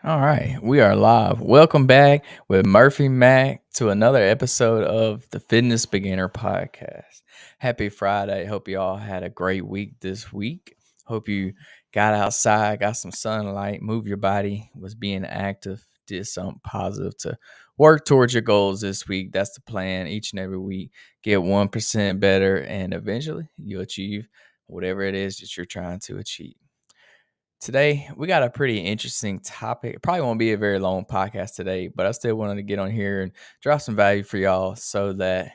All right, we are live. Welcome back with Murphy Mac to another episode of the Fitness Beginner Podcast. Happy Friday. Hope you all had a great week this week. Hope you got outside, got some sunlight, moved your body, was being active, did something positive to work towards your goals this week. That's the plan each and every week. Get 1% better, and eventually you'll achieve whatever it is that you're trying to achieve. Today, we got a pretty interesting topic. It probably won't be a very long podcast today, but I still wanted to get on here and drop some value for y'all so that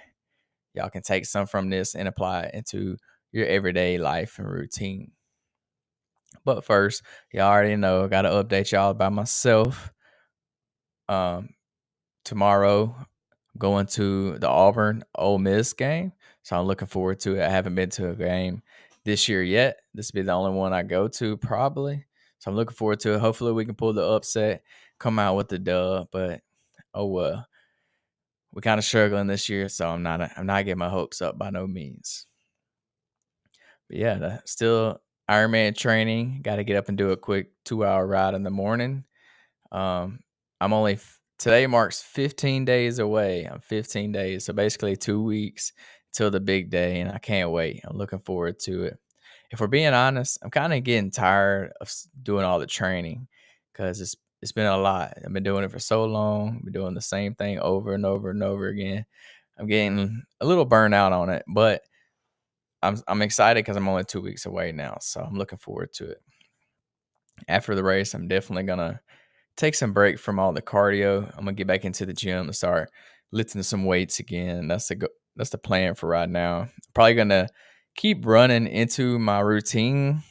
y'all can take some from this and apply it into your everyday life and routine. But first, y'all already know I got to update y'all about myself. Um, Tomorrow, going to the Auburn Ole Miss game. So I'm looking forward to it. I haven't been to a game this year yet. This will be the only one I go to probably. So I'm looking forward to it. Hopefully we can pull the upset, come out with the dub. But oh well, we're kind of struggling this year, so I'm not getting my hopes up by no means. But yeah, still Ironman training. Got to get up and do a quick 2 hour ride in the morning. Um, I'm only today marks 15 days away. I'm 15 days, so basically 2 weeks till the big day, and I can't wait. I'm looking forward to it. If we're being honest, I'm kind of getting tired of doing all the training because it's been a lot. I've been doing it for so long. I've been doing the same thing over and over and over again. I'm getting a little burnt out on it, but I'm excited because I'm only 2 weeks away now, so I'm looking forward to it. After the race, I'm definitely gonna take some break from all the cardio. I'm gonna get back into the gym and start lifting some weights again. That's the plan for right now. Probably gonna keep running into my routine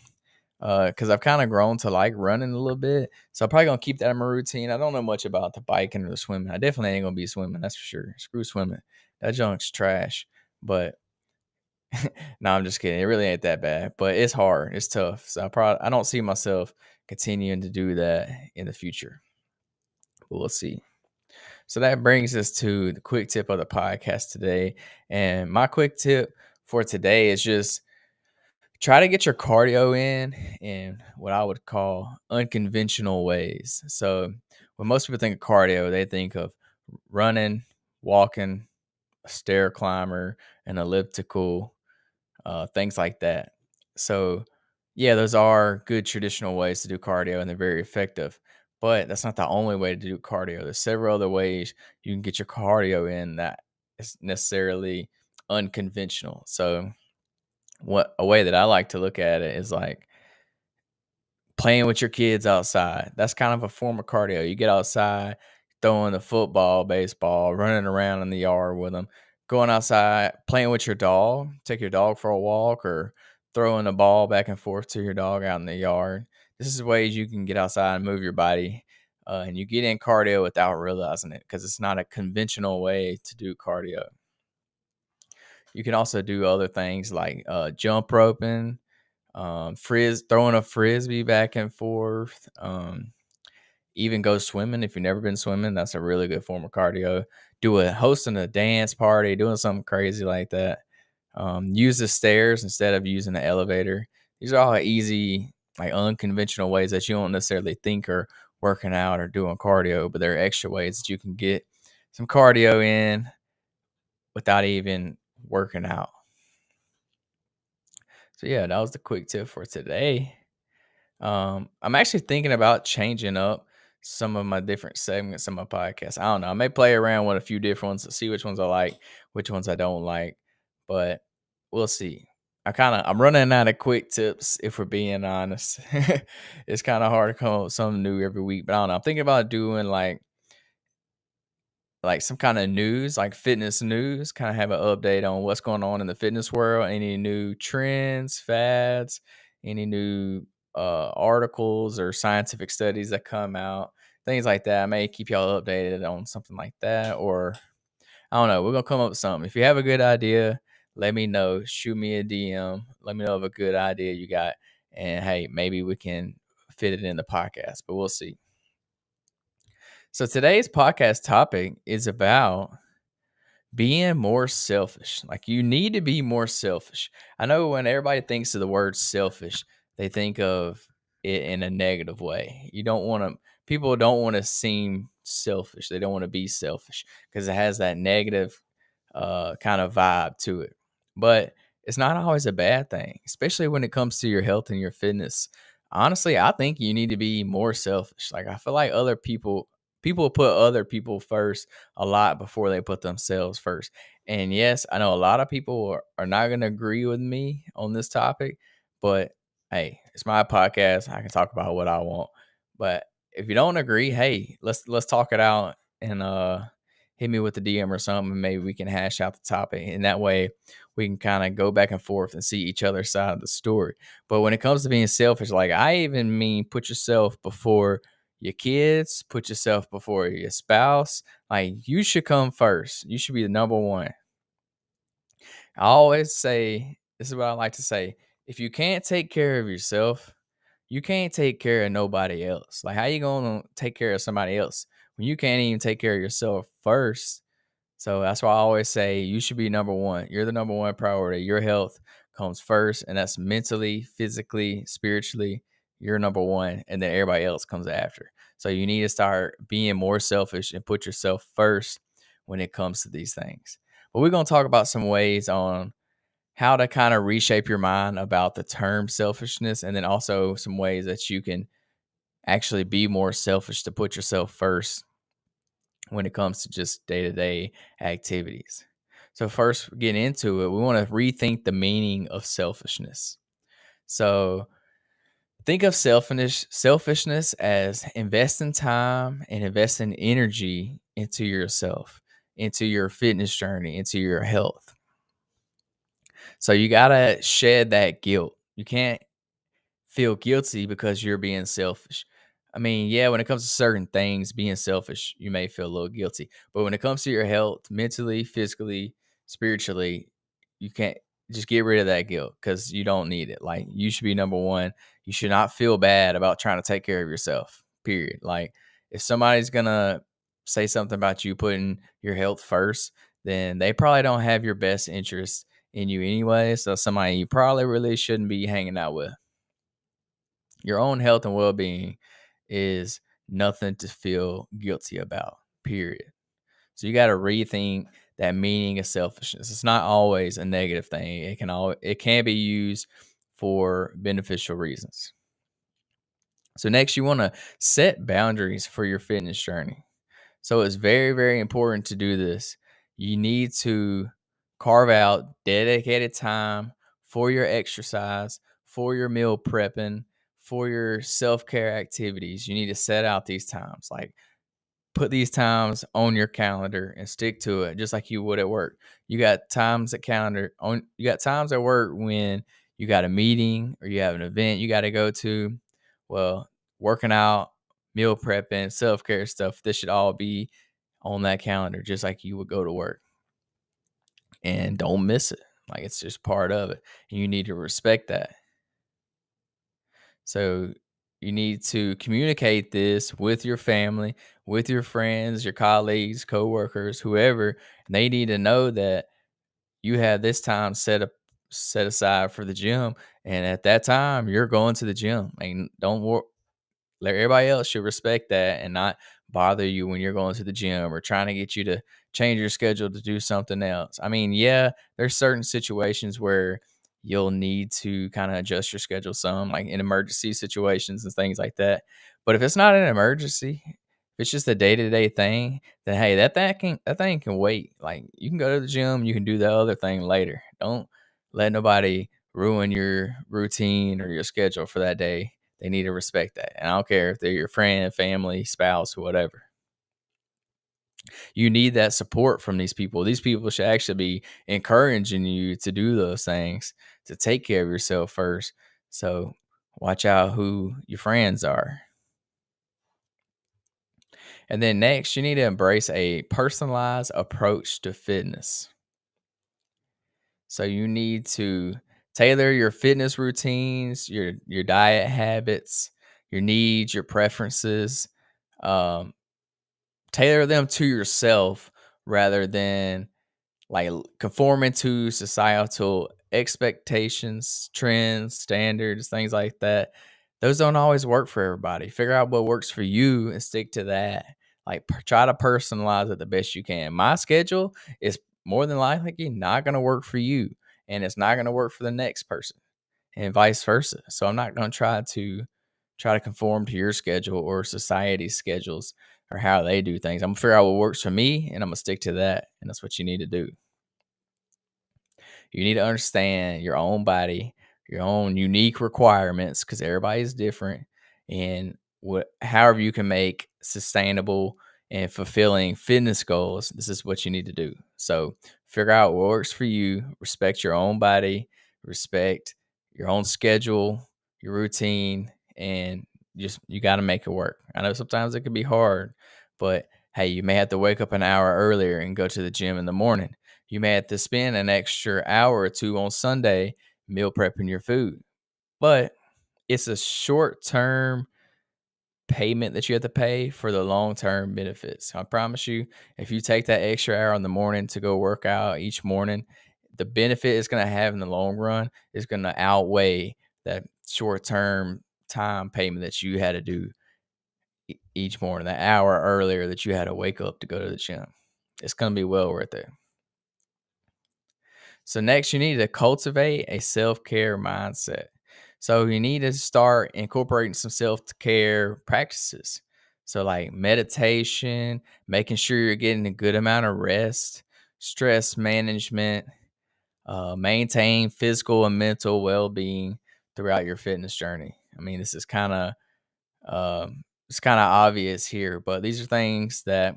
because I've kind of grown to like running a little bit. So I'm probably gonna keep that in my routine. I don't know much about the biking or the swimming. I definitely ain't gonna be swimming. That's for sure. Screw swimming. That junk's trash. But no, I'm just kidding. It really ain't that bad, but it's hard. It's tough. So I don't see myself continuing to do that in the future. But we'll see. So that brings us to the quick tip of the podcast today. And my quick tip for today is just try to get your cardio in what I would call unconventional ways. So when most people think of cardio, they think of running, walking, a stair climber, an elliptical, things like that. So, yeah, those are good traditional ways to do cardio and they're very effective. But that's not the only way to do cardio. There's several other ways you can get your cardio in that is necessarily unconventional. So, what a way that I like to look at it is like playing with your kids outside. That's kind of a form of cardio. You get outside, throwing the football, baseball, running around in the yard with them, going outside, playing with your dog, take your dog for a walk, or throwing a ball back and forth to your dog out in the yard. This is ways you can get outside and move your body. And you get in cardio without realizing it because it's not a conventional way to do cardio. You can also do other things like jump roping, throwing a frisbee back and forth. Even go swimming if you've never been swimming. That's a really good form of cardio. Hosting a dance party, doing something crazy like that. Use the stairs instead of using the elevator. These are all easy, like unconventional ways that you don't necessarily think are working out or doing cardio, but there are extra ways that you can get some cardio in without even working out. So yeah, that was the quick tip for today. I'm actually thinking about changing up some of my different segments of my podcast. I don't know. I may play around with a few different ones to see which ones I like, which ones I don't like, but we'll see. I'm running out of quick tips if we're being honest. It's kind of hard to come up with something new every week, but I don't know. I'm thinking about doing like some kind of news, like fitness news, kind of have an update on what's going on in the fitness world, any new trends, fads, any new articles or scientific studies that come out, things like that. I may keep y'all updated on something like that, or I don't know. We're gonna come up with something. If you have a good idea, let me know. Shoot me a DM. Let me know of a good idea you got, and hey, maybe we can fit it in the podcast. But we'll see. So today's podcast topic is about being more selfish. Like you need to be more selfish. I know when everybody thinks of the word selfish, they think of it in a negative way. You don't want to people don't want to seem selfish. They don't want to be selfish because it has that negative kind of vibe to it. But it's not always a bad thing, especially when it comes to your health and your fitness. Honestly, I think you need to be more selfish. Like I feel like other people put other people first a lot before they put themselves first. And yes, I know a lot of people are not going to agree with me on this topic, but hey, it's my podcast. I can talk about what I want. But if you don't agree, hey, let's talk it out and hit me with the DM or something, and maybe we can hash out the topic. And that way we can kind of go back and forth and see each other's side of the story. But when it comes to being selfish, like I even mean put yourself before your kids, put yourself before your spouse. Like you should come first. You should be the number one. I always say, this is what I like to say. If you can't take care of yourself, you can't take care of nobody else. Like how you gonna take care of somebody else when you can't even take care of yourself first? So that's why I always say you should be number one. You're the number one priority. Your health comes first, and that's mentally, physically, spiritually. You're number one, and then everybody else comes after. So you need to start being more selfish and put yourself first when it comes to these things. But we're going to talk about some ways on how to kind of reshape your mind about the term selfishness, and then also some ways that you can actually be more selfish to put yourself first when it comes to just day-to-day activities. So first, getting into it, we want to rethink the meaning of selfishness. So think of selfishness as investing time and investing energy into yourself, into your fitness journey, into your health. So you gotta shed that guilt. You can't feel guilty because you're being selfish. I mean, yeah, when it comes to certain things, being selfish, you may feel a little guilty. But when it comes to your health, mentally, physically, spiritually, you can't just get rid of that guilt because you don't need it. Like, you should be number one. You should not feel bad about trying to take care of yourself, period. Like, if somebody's going to say something about you putting your health first, then they probably don't have your best interest in you anyway. So, somebody you probably really shouldn't be hanging out with. Your own health and well-being is nothing to feel guilty about, period. So you got to rethink that meaning of selfishness. It's not always a negative thing. It can be used for beneficial reasons. So next, you want to set boundaries for your fitness journey. So it's very, very important to do this. You need to carve out dedicated time for your exercise, for your meal prepping, for your self care activities. You need to set out these times. Like put these times on your calendar and stick to it, just like you would at work. You got times at calendar on. You got times at work when you got a meeting or you have an event you got to go to. Well, working out, meal prepping, self care stuff. This should all be on that calendar, just like you would go to work. And don't miss it. Like it's just part of it. And you need to respect that. So you need to communicate this with your family, with your friends, your colleagues, coworkers, whoever. And they need to know that you have this time set aside for the gym. And at that time, you're going to the gym. And don't like everybody else should respect that and not bother you when you're going to the gym or trying to get you to change your schedule to do something else. I mean, yeah, there's certain situations where you'll need to kind of adjust your schedule some, like in emergency situations and things like that. But if it's not an emergency, if it's just a day-to-day thing, then hey, that thing can wait. Like you can go to the gym, you can do the other thing later. Don't let nobody ruin your routine or your schedule for that day. They need to respect that. And I don't care if they're your friend, family, spouse, whatever. You need that support from these people. These people should actually be encouraging you to do those things, to take care of yourself first. So watch out who your friends are. And then next, you need to embrace a personalized approach to fitness. So you need to tailor your fitness routines, your diet habits, your needs, your preferences. Um, Tailor them to yourself rather than like conforming to societal expectations, trends, standards, things like that. Those don't always work for everybody. Figure out what works for you and stick to that. Like try to personalize it the best you can. My schedule is more than likely not going to work for you, and it's not going to work for the next person, and vice versa. So I'm not going to try to conform to your schedule or society's schedules or how they do things. I'm gonna figure out what works for me, and I'm gonna stick to that. And that's what you need to do. You need to understand your own body, your own unique requirements, because everybody's different, and what however you can make sustainable and fulfilling fitness goals. This is what you need to do. So figure out what works for you. Respect your own body. Respect your own schedule, your routine, and just you got to make it work. I know sometimes it can be hard, but hey, you may have to wake up an hour earlier and go to the gym in the morning. You may have to spend an extra hour or two on Sunday meal prepping your food, but it's a short term payment that you have to pay for the long term benefits. I promise you, if you take that extra hour in the morning to go work out each morning, the benefit it's going to have in the long run is going to outweigh that short term time payment that you had to do each morning, that hour earlier that you had to wake up to go to the gym. It's going to be well worth it. So next, you need to cultivate a self-care mindset. So you need to start incorporating some self-care practices. So like meditation, making sure you're getting a good amount of rest, stress management, maintain physical and mental well-being throughout your fitness journey. I mean, this is it's kind of obvious here, but these are things that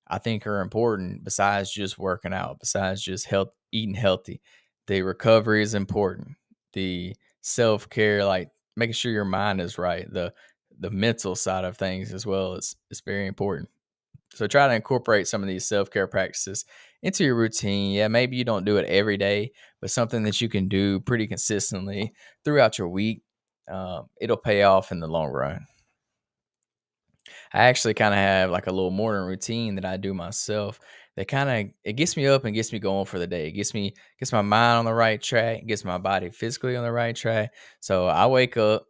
I think are important besides just working out, besides just eating healthy. The recovery is important. The self-care, like making sure your mind is right, the mental side of things as well is very important. So try to incorporate some of these self-care practices into your routine. Yeah, maybe you don't do it every day, but something that you can do pretty consistently throughout your week. It'll pay off in the long run. I actually kind of have like a little morning routine that I do myself that kind of it gets me up and gets me going for the day. It gets my mind on the right track, gets my body physically on the right track. So I wake up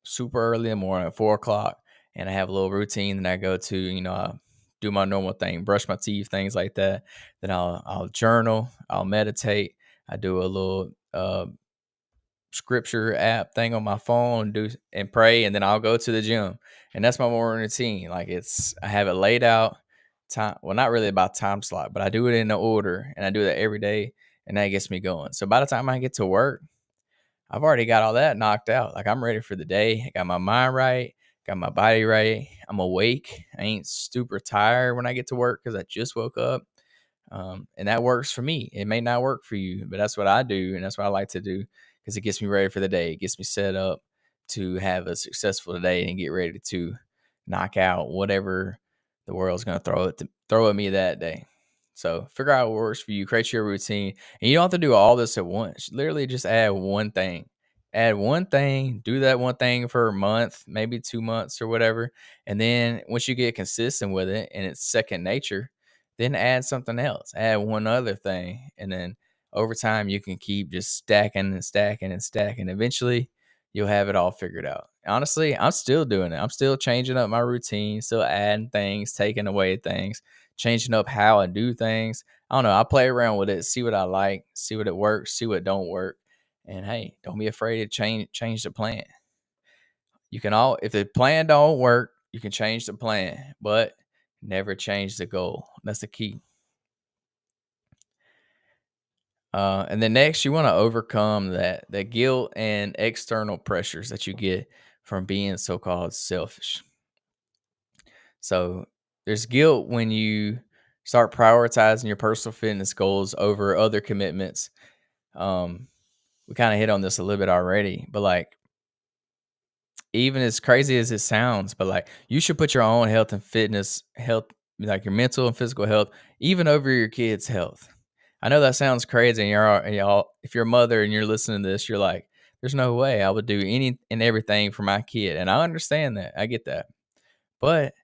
super early in the morning at 4 o'clock, and I have a little routine that I go to. I do my normal thing, brush my teeth, things like that. Then I'll journal, I'll meditate, I do a little scripture app thing on my phone, do and pray, and then I'll go to the gym. And that's my morning routine. Like I have it laid out time. Well, not really about time slot, but I do it in the order, and I do that every day, and that gets me going. So by the time I get to work, I've already got all that knocked out. Like I'm ready for the day. I got my mind right, got my body right. I'm awake. I ain't super tired when I get to work because I just woke up. And that works for me. It may not work for you, but that's what I do, and that's what I like to do because it gets me ready for the day. It gets me set up to have a successful day and get ready to knock out whatever the world's going to throw at me that day. So figure out what works for you. Create your routine, and you don't have to do all this at once. Literally, just add one thing. Add one thing. Do that one thing for a month, maybe 2 months or whatever, and then once you get consistent with it and it's second nature, then add something else, add one other thing, and then over time you can keep just stacking and stacking and stacking. Eventually, you'll have it all figured out. Honestly, I'm still doing it. I'm still changing up my routine, still adding things, taking away things, changing up how I do things. I don't know. I play around with it, see what I like, see what it works, see what don't work. And hey, don't be afraid to change the plan. You can all if the plan don't work, you can change the plan, but never change the goal. That's the key. And then next, you want to overcome that guilt and external pressures that you get from being so-called selfish. So there's guilt when you start prioritizing your personal fitness goals over other commitments. Um, we kind of hit on this a little bit already, but like even as crazy as it sounds, but like you should put your own health and fitness health, like your mental and physical health, even over your kids' health. I know that sounds crazy, and y'all, if you're a mother and you're listening to this, you're like, "There's no way I would do any and everything for my kid," and I understand that. I get that, but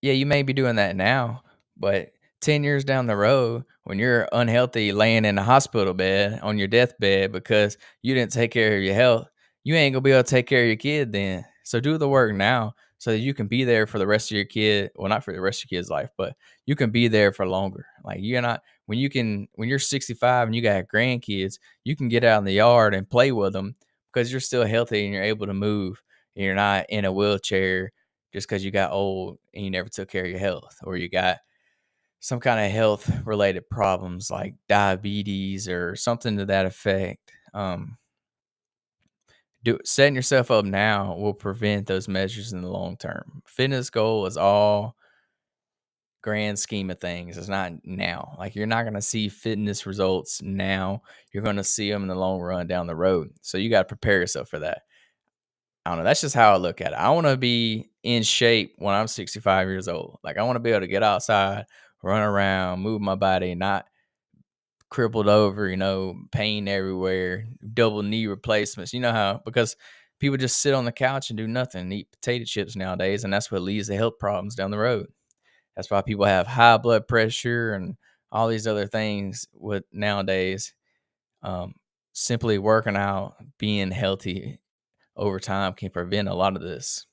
yeah, you may be doing that now, but 10 years down the road, when you're unhealthy, laying in a hospital bed on your deathbed because you didn't take care of your health, you ain't gonna be able to take care of your kid then. So do the work now so that you can be there for the rest of your kid. Well, not for the rest of your kid's life, but you can be there for longer. Like you're not when you're 65 and you got grandkids, you can get out in the yard and play with them because you're still healthy and you're able to move and you're not in a wheelchair just because you got old and you never took care of your health or you got some kind of health related problems like diabetes or something to that effect. Setting yourself up now will prevent those measures in the long term. Fitness goal is all grand scheme of things. It's not now. Like you're not going to see fitness results now. You're going to see them in the long run down the road. So you got to prepare yourself for that. I don't know. That's just how I look at it. I want to be in shape when I'm 65 years old. Like I want to be able to get outside, run around, move my body, not crippled over, pain everywhere, double knee replacements. You know how because people just sit on the couch and do nothing, and eat potato chips nowadays, and that's what leads to health problems down the road. That's why people have high blood pressure and all these other things with nowadays. Um, Simply working out, being healthy over time can prevent a lot of this.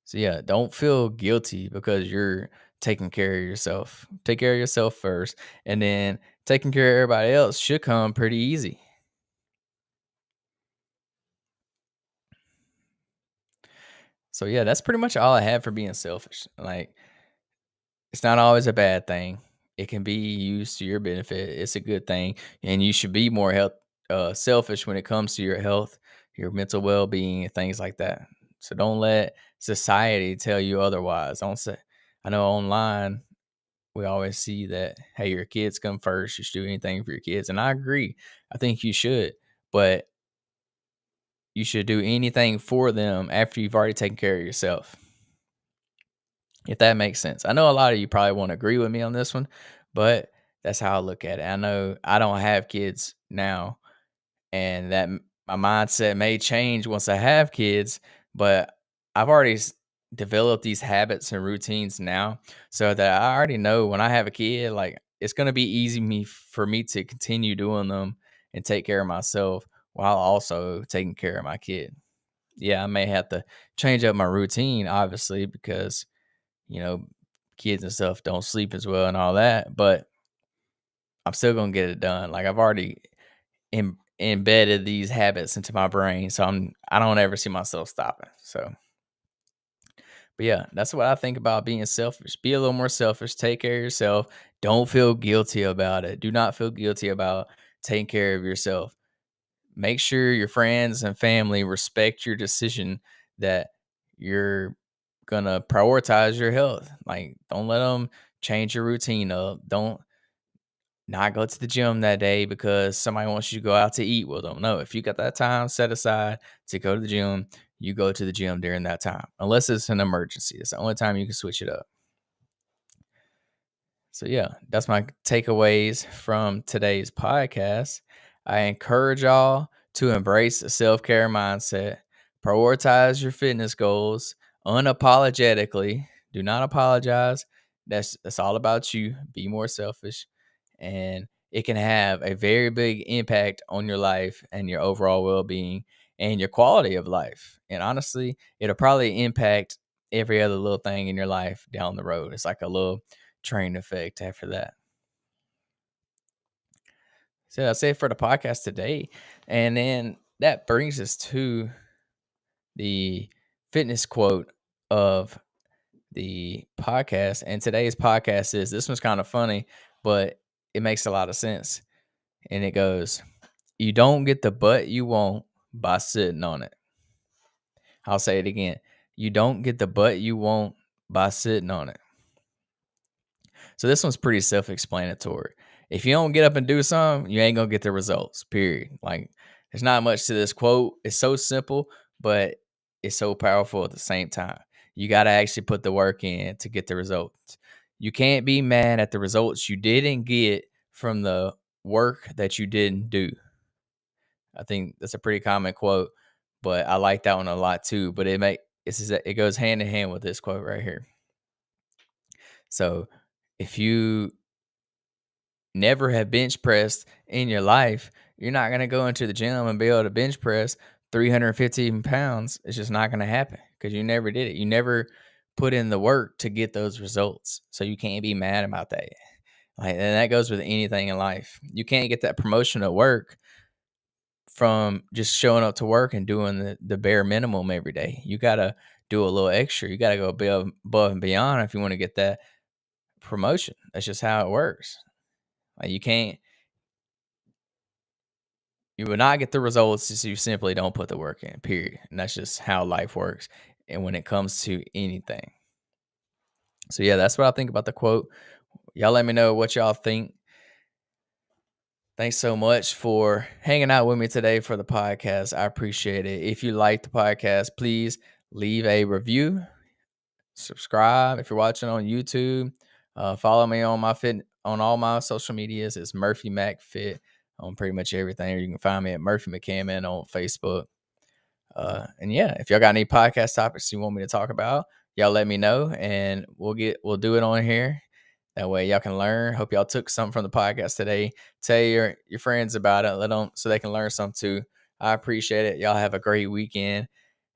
So yeah, don't feel guilty because you're taking care of yourself. Take care of yourself first, and then taking care of everybody else should come pretty easy. So yeah, that's pretty much all I have for being selfish. Like it's not always a bad thing. It can be used to your benefit. It's a good thing, and you should be more selfish when it comes to your health, your mental well being, and things like that. So don't let society tell you otherwise. Don't say. I know online we always see that, hey, your kids come first. You should do anything for your kids. And I agree. I think you should, but you should do anything for them after you've already taken care of yourself, if that makes sense. I know a lot of you probably won't agree with me on this one, but that's how I look at it. I know I don't have kids now, and my mindset may change once I have kids, but I've already developed these habits and routines now so that I already know when I have a kid, like it's going to be easy for me to continue doing them and take care of myself while also taking care of my kid. Yeah, I may have to change up my routine, obviously, because, you know, kids and stuff don't sleep as well and all that, but I'm still going to get it done. Like I've already embedded these habits into my brain, so I don't ever see myself stopping. So, but yeah, that's what I think about being selfish. Be a little more selfish. Take care of yourself. Don't feel guilty about it. Do not feel guilty about taking care of yourself. Make sure your friends and family respect your decision that you're gonna prioritize your health. Like, don't let them change your routine up. Don't not go to the gym that day because somebody wants you to go out to eat with them. No, if you got that time set aside to go to the gym, you go to the gym during that time, unless it's an emergency. It's the only time you can switch it up. So, yeah, that's my takeaways from today's podcast. I encourage y'all to embrace a self care mindset, prioritize your fitness goals unapologetically. Do not apologize. That's all about you. Be more selfish, and it can have a very big impact on your life and your overall well being and your quality of life. And honestly, it'll probably impact every other little thing in your life down the road. It's like a little train effect after that. So that's it for the podcast today. And then that brings us to the fitness quote of the podcast. And today's podcast is this one's kind of funny, but it makes a lot of sense. And it goes, "You don't get the butt you want by sitting on it." I'll say it again. You don't get the butt you want by sitting on it. So this one's pretty self-explanatory. If you don't get up and do something, you ain't gonna get the results. Period. Like there's not much to this quote. It's so simple, but it's so powerful at the same time. You gotta actually put the work in to get the results. You can't be mad at the results you didn't get from the work that you didn't do. I think that's a pretty common quote, but I like that one a lot too. But it goes hand in hand with this quote right here. So if you never have bench pressed in your life, You're not going to go into the gym and be able to bench press 315 pounds. It's just not going to happen because you never did it. You never put in the work to get those results. So you can't be mad about that. Like, and that goes with anything in life. You can't get that promotion at work from just showing up to work and doing the bare minimum every day. You got to do a little extra. You got to go above and beyond if you want to get that promotion. That's just how it works. Like you will not get the results if you simply don't put the work in, period. And that's just how life works. And when it comes to anything. So yeah, that's what I think about the quote. Y'all let me know what y'all think. Thanks so much for hanging out with me today for the podcast. I appreciate it. If you like the podcast, please leave a review, subscribe if you're watching on YouTube. Follow me on on all my social medias. It's Murphy Mac Fit on pretty much everything. Or you can find me at Murphy McCammon on Facebook. And yeah, if y'all got any podcast topics you want me to talk about, y'all let me know and we'll do it on here. That way y'all can learn. Hope y'all took something from the podcast today. Tell your friends about it. Let them so they can learn something too. I appreciate it. Y'all have a great weekend,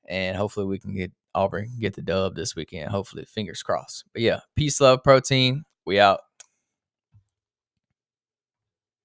and hopefully we can get Auburn get the dub this weekend. Hopefully, fingers crossed. But yeah, peace, love, protein. We out.